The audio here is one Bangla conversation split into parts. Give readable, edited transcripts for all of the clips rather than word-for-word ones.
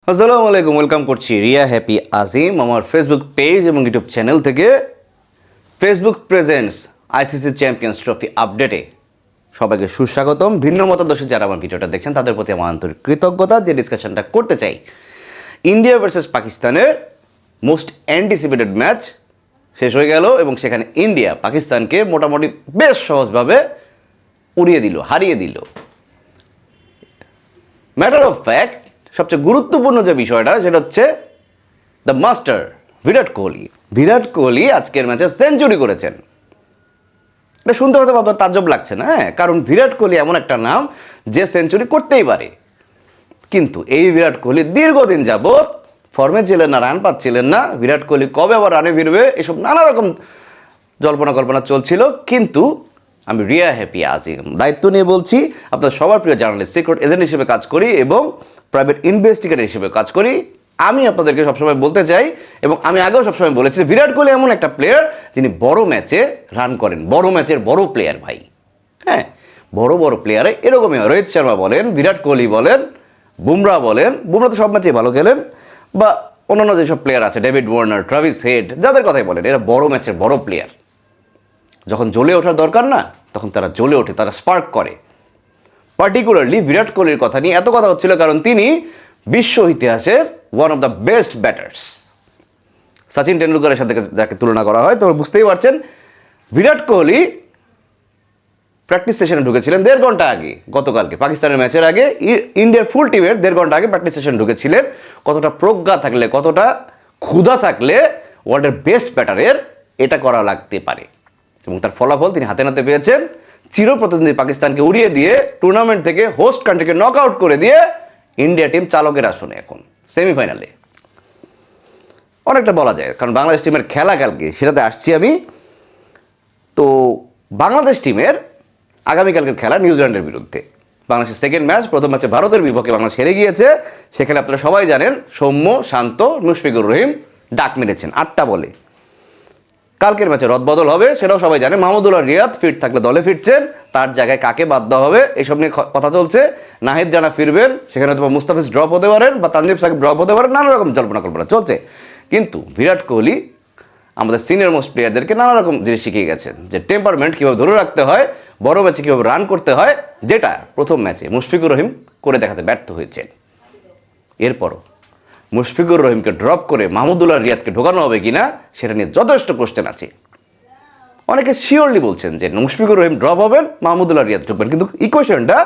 আসসালামু আলাইকুম, ওয়েলকাম করছি রিয়া হ্যাপি আজিম আমার ফেসবুক পেজ এবং ইউটিউব চ্যানেল থেকে। Facebook presents ICC champions trophy আপডেটে সবাইকে সুস্বাগতম। ভিন্ন মতাদর্শী যারা আমার ভিডিওটা দেখছেন তাদের প্রতি আমার আন্তরিক কৃতজ্ঞতা। যে ডিসকাশনটা করতে চাই, ইন্ডিয়া ভার্সেস পাকিস্তানের মোস্ট অ্যান্টিসিপেটেড ম্যাচ শেষ হয়ে গেল এবং সেখানে ইন্ডিয়া পাকিস্তানকে মোটামুটি বেশ সহজভাবে হারিয়ে দিল। ম্যাটার অফ ফ্যাক্ট, সবচেয়ে গুরুত্বপূর্ণ যে বিষয়টা সেটা হচ্ছে দ্য মাস্টার বিরাট কোহলি আজকের ম্যাচে সেঞ্চুরি করেছেন। এটা শুনতে হয়তো আপনার তাজ্জব লাগছে না, কারণ বিরাট কোহলি এমন একটা নাম যে সেঞ্চুরি করতেই পারে। কিন্তু এই বিরাট কোহলি দীর্ঘদিন যাবৎ ফর্মে ছিলেন না, রান পাচ্ছিলেন না। বিরাট কোহলি কবে আবার রানে ফিরবে এসব নানা রকম জল্পনা কল্পনা চলছিল। কিন্তু আমি রিয়া হ্যাপি আজিম দায়িত্ব নিয়ে বলছি, আপনার সবার প্রিয় জার্নালিস্ট, সিক্রেট এজেন্ট হিসেবে কাজ করি এবং প্রাইভেট ইনভেস্টিগেটর হিসেবে কাজ করি। আমি আপনাদেরকে সবসময় বলতে চাই এবং আমি আগেও সবসময় বলেছি, বিরাট কোহলি এমন একটা প্লেয়ার যিনি বড় ম্যাচে রান করেন, বড় ম্যাচের বড় প্লেয়ার ভাই। বড় বড় প্লেয়ারে এরকমই হয়। রোহিত শর্মা বলেন, বিরাট কোহলি বলেন, বুমরা তো সব ম্যাচেই ভালো খেলেন, বা অন্যান্য যেসব প্লেয়ার আছে, ডেভিড ওয়ার্নার, ট্রাভিস হেড, যাদের কথাই বলেন, এরা বড় ম্যাচের বড় প্লেয়ার। যখন জ্বলে ওঠার দরকার না, তখন তারা জ্বলে ওঠে, তারা স্পার্ক করে। পার্টিকুলারলি বিরাট কোহলির কথা নিয়ে এত কথা হচ্ছিল কারণ তিনি বিশ্ব ইতিহাসের one of the best batters. Sachin টেন্ডুলকারের সাথে যাকে তুলনা করা হয়, তোমরা বুঝতেই পারছেন। বিরাট কোহলি প্র্যাকটিস সেশনে ঢুকেছিলেন 1.5 ঘন্টা আগে, গতকালকে পাকিস্তানের ম্যাচের আগে। ইন্ডিয়ার ফুল টিমের 1.5 ঘন্টা আগে প্র্যাকটিস সেশন ঢুকেছিলেন। কতটা প্রজ্ঞা থাকলে, কতটা ক্ষুধা থাকলে ওয়ার্ল্ডের বেস্ট ব্যাটারের এটা করা লাগতে পারে, এবং তার ফলাফল তিনি হাতে নাতে পেয়েছেন। চিরপ্রতিদ্বন্দ্বী পাকিস্তানকে উড়িয়ে দিয়ে, টুর্নামেন্ট থেকে হোস্ট কান্ট্রিকে নক আউট করে দিয়ে ইন্ডিয়া টিম চালকের আসনে এখন সেমিফাইনালে। অনেকটা বলা যায়, কারণ বাংলাদেশ টিমের খেলা কালকে, সেটাতে আসছি আমি। তো বাংলাদেশ টিমের আগামীকালকের খেলা নিউজিল্যান্ডের বিরুদ্ধে। বাংলাদেশের সেকেন্ড ম্যাচ, প্রথম ম্যাচে ভারতের বিপক্ষে বাংলাদেশ হেরে গিয়েছে। সেখানে আপনারা সবাই জানেন, সৌম্য, শান্ত, মুশফিকুর রহিম ডাক মেরেছেন 8টা বলে। কালকের ম্যাচে রদবদল হবে, সেটাও সবাই জানে। মাহমুদুল্লাহ রিয়াদ ফিট থাকলে দলে ফিরছেন, তার জায়গায় কাকে বাদ দেওয়া হবে এইসব নিয়ে কথা চলছে। নাহিদ জানা ফিরবেন, সেখানে তোমার মুস্তাফিজ ড্রপ হতে পারেন বা তানজিব সাকিব ড্রপ হতে পারেন, নানা রকম জল্পনা কল্পনা চলছে। কিন্তু বিরাট কোহলি আমাদের সিনিয়র মোস্ট প্লেয়ারদেরকে নানা রকম জিনিস শিখিয়ে গেছেন, যে টেম্পারমেন্ট কীভাবে ধরে রাখতে হয়, বড় ম্যাচে কীভাবে রান করতে হয়, যেটা প্রথম ম্যাচে মুশফিকুর রহিম করে দেখাতে ব্যর্থ হয়েছেন। এরপরও মুশফিকুর রহিমকে ড্রপ করে মাহমুদুল্লাহ রিয়াদকে ঢোকানো হবে কিনা সেটা নিয়ে যথেষ্ট কোশ্চেন আছে। অনেকে শিওরলি বলছেন যে মুশফিকুর রহিম ড্রপ হবেন, মাহমুদুল্লাহ রিয়াদ ঢুকবেন, কিন্তু ইকুয়েশনটা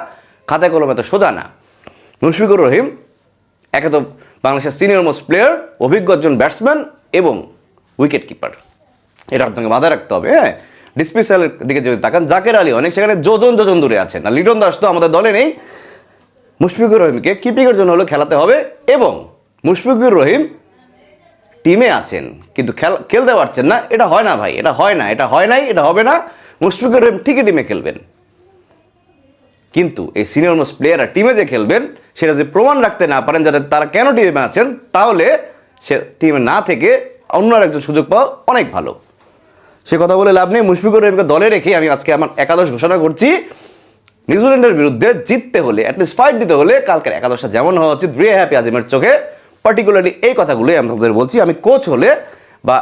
খাতায় কলমে এত সোজা না। মুশফিকুর রহিম একে তো বাংলাদেশের সিনিয়র মোস্ট প্লেয়ার, অভিজ্ঞ একজন ব্যাটসম্যান এবং উইকেট কিপার, এটা আপনাকে মাথায় রাখতে হবে। ডিসমিসালের দিকে যদি তাকান, জাকের আলী অনেক সেখানে যোজন দূরে আছেন, আর লিটন দাস তো আমাদের দলে নেই। মুশফিকুর রহিমকে কিপিংয়ের জন্য হলো খেলাতে হবে, এবং মুশফিকুর রহিম টিমে আছেন কিন্তু খেলতে পারছেন না। এটা হয় না ভাই, এটা হয় না, এটা হয় নাই, এটা হবে না। মুশফিকুর রহিম ঠিকই টিমে খেলবেন, কিন্তু এই সিনিয়র মোস্ট প্লেয়াররা টিমে যে খেলবেন সেটা যদি প্রমাণ রাখতে না পারেন যাতে তারা কেন টিমে আছেন, তাহলে সে টিমে না থেকে অন্য একজন সুযোগ পাওয়া অনেক ভালো। সে কথা বলে লাভ নেই। মুশফিকুর রহিমকে দলে রেখে আমি আজকে আমার একাদশ ঘোষণা করছি। নিউজিল্যান্ডের বিরুদ্ধে জিততে হলে, অ্যাটলিস্ট ফাইট দিতে হলে, কালকের একাদশটা যেমন হওয়া উচিত রিয়া হ্যাপি আজিমের চোখে, পার্টিকুলারলি এই কথাগুলোই আমি আপনাদের বলছি। আমি কোচ হলে বা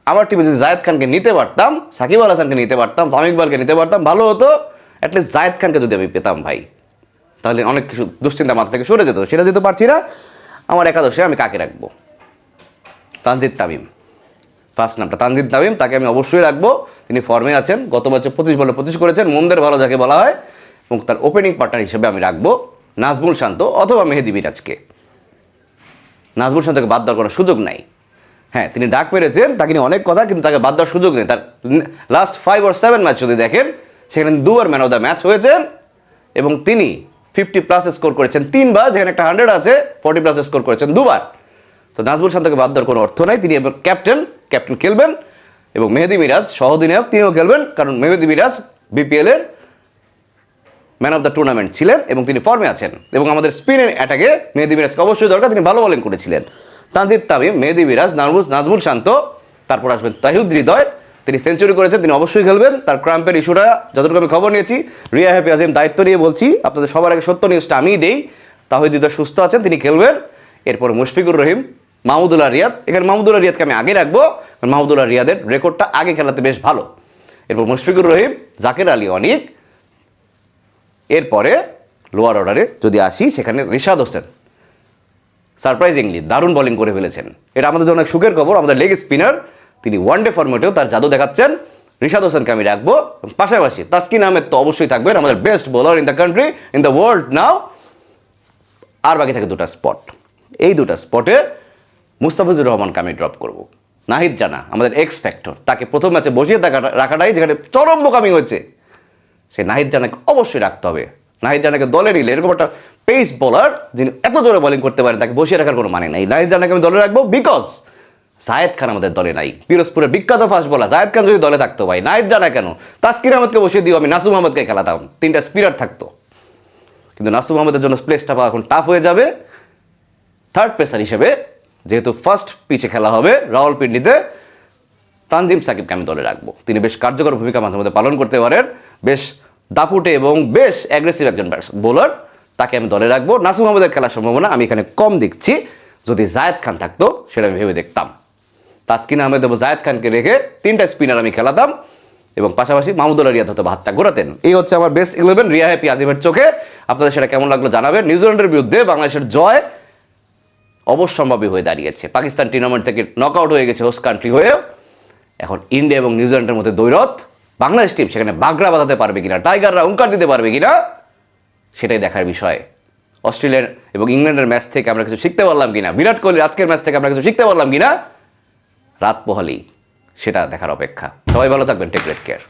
আমার টিমে যদি জায়েদ খানকে নিতে পারতাম, সাকিব আল হাসানকে নিতে পারতাম, তামিম ইকবালকে নিতে পারতাম, ভালো হতো। অ্যাটলিস্ট জায়েদ খানকে যদি আমি পেতাম ভাই, তাহলে অনেক কিছু দুশ্চিন্তা মাথা থেকে সরে যেত। সেটা যেতে পারছি না। আমার একাদশে আমি কাকে রাখবো? তানজিদ তামিম, ফার্স্ট নামটা তানজিদ তামিম, তাকে আমি অবশ্যই রাখবো। তিনি ফর্মে আছেন, গত বছর 25 বলে 25 করেছেন, মন্দের ভালো যাকে বলা হয়। এবং তার ওপেনিং পার্টনার হিসেবে আমি রাখবো নাজমুল শান্ত অথবা মেহেদী মিরাজকে। নাজমুল শান্তকে বাদ দেওয়ার কোনো সুযোগ নাই। তিনি ডাক মেরেছেন, তাকে নিয়ে অনেক কথা, কিন্তু তাকে বাদ দেওয়ার সুযোগ নেই। তার লাস্ট 5 or 7 ম্যাচ যদি দেখেন, সেখানে 2বার ম্যান অফ দ্য ম্যাচ হয়েছেন এবং তিনি 50+ স্কোর করেছেন 3বার, যেখানে একটা 100 আছে, 40+ স্কোর করেছেন 2বার। তো নাজমুল শান্তকে বাদ দেওয়ার কোনো অর্থ নাই। তিনি এবার ক্যাপ্টেন খেলবেন, এবং মেহেদী মিরাজ সহ অধিনায়ক, তিনিও খেলবেন, কারণ মেহেদী মিরাজ বিপিএলের ম্যান অফ দ্য টুর্নামেন্ট ছিলেন এবং তিনি ফর্মে আছেন। এবং আমাদের স্পিনের অ্যাটাকে মেহেদী মিরাজকে অবশ্যই দরকার, তিনি ভালো বোলিং করেছিলেন। তানজিদ তামিম, মেহেদী মিরাজ, নাজমুল শান্ত, তারপর আসবেন তাহিদ হৃদয়, তিনি সেঞ্চুরি করেছেন, তিনি অবশ্যই খেলবেন। তার ক্রাম্পের ইস্যুটা যতটুকু আমি খবর নিয়েছি, রিয়া হ্যাপি আজিম দায়িত্ব নিয়ে বলছি, আপনাদের সবার আগে সত্য নিউজটা আমিই দেই। তাহিদ হৃদয় সুস্থ আছেন, তিনি খেলবেন। এরপর মুশফিকুর রহিম, মাহমুদুল্লাহ রিয়াদ। এখানে মাহমুদুল্লাহ রিয়াদকে আমি আগে রাখবো, কারণ মাহমুদুল্লাহ রিয়াদের রেকর্ডটা আগে খেলাতে বেশ ভালো। এরপর মুশফিকুর রহিম, জাকের আলী অনিক। এরপরে লোয়ার অর্ডারে যদি আসি, সেখানে রিশাদ হোসেন সারপ্রাইজিংলি দারুণ বোলিং করে ফেলেছেন। এটা আমাদের জন্য সুখের খবর। আমাদের লেগ স্পিনার, তিনি ওয়ানডে ফরম্যাটেও তার জাদু দেখাচ্ছেন। রিশাদ হোসেনকে আমি রাখবো। পাশাপাশি তাসকিন আহমেদ তো অবশ্যই থাকবেন, আমাদের best bowler in the country, in the world now. আর বাকি থাকে দুটা স্পট। এই দুটা স্পটে মুস্তাফিজুর রহমানকে আমি ড্রপ করব। নাহিদ জানা আমাদের এক্স ফ্যাক্টর, তাকে প্রথম ম্যাচে বসিয়ে রাখাটাই যেখানে চরম বোকামি হয়েছে, সে নাহিদ জানাকে অবশ্যই রাখতে হবে। নাহিদ জানাকে দলে নিলে এরকম একটা পেস বোলার যিনি এত জোরে বোলিং করতে পারেন, তাকে বসিয়ে রাখার কোনো মানে নেই। নাহিদ জানাকে আমি দলে রাখবো বিকজ জায়েদ খান আমাদের দলে নাই। পিরোজপুরের বিখ্যাত ফাস্ট বোলার জায়েদ খান যদি দলে থাকতো, ভাই নাহিদ জানা কেন, তাসকিন আহমেদকে বসিয়ে দিও, আমি নাসুম আহমেদকে খেলাতাম, তিনটা স্পিনার থাকতো। কিন্তু নাসুম আহমেদের জন্য প্লেসটা পাওয়া এখন টাফ হয়ে যাবে। থার্ড পেসার হিসেবে যেহেতু ফার্স্ট পিচে খেলা হবে রাওয়ালপিন্ডিতে, তানজিম সাকিবকে আমি দলে রাখবো। তিনি বেশ কার্যকর ভূমিকা মাঝে মধ্যে পালন করতে পারেন, বেশ দাপুটে এবং বেশ অ্যাগ্রেসিভ একজন বোলার, তাকে আমি দলে রাখবো। নাসুম আহমেদের খেলার সম্ভাবনা আমি এখানে কম দেখছি। যদি জায়েদ খান থাকতো সেটা আমি ভেবে দেখতাম। তাসকিন আহমেদ এবং জায়েদ খানকে রেখে তিনটা স্পিনার আমি খেলাতাম এবং পাশাপাশি মাহমুদুল্লাহ রিয়াদ হয়তো হাতটা ঘোরাতেন। এই হচ্ছে আমার বেস্ট 11 রিয়া হ্যাপি আজিমের চোখে। আপনাদের সেটা কেমন লাগলো জানাবেন। নিউজিল্যান্ডের বিরুদ্ধে বাংলাদেশের জয় অবশ্যম্ভাবী হয়ে দাঁড়িয়েছে। পাকিস্তান টুর্নামেন্ট থেকে নক আউট হয়ে গেছে হোস্ট কান্ট্রি হয়ে। এখন ইন্ডিয়া এবং নিউজিল্যান্ডের মধ্যে দ্বৈরথ। বাংলাদেশ টিম সেখানে বাগড়া বাঁধাতে পারবে কিনা, টাইগাররা হুঙ্কার দিতে পারবে কিনা, সেটাই দেখার বিষয়। অস্ট্রেলিয়ার এবং ইংল্যান্ডের ম্যাচ থেকে আমরা কিছু শিখতে পারলাম কিনা, বিরাট কোহলির আজকের ম্যাচ থেকে আমরা কিছু শিখতে পারলাম কিনা, রাত পোহালেই সেটা দেখার অপেক্ষা। সবাই ভালো থাকবেন, টেক গ্রেট কেয়ার।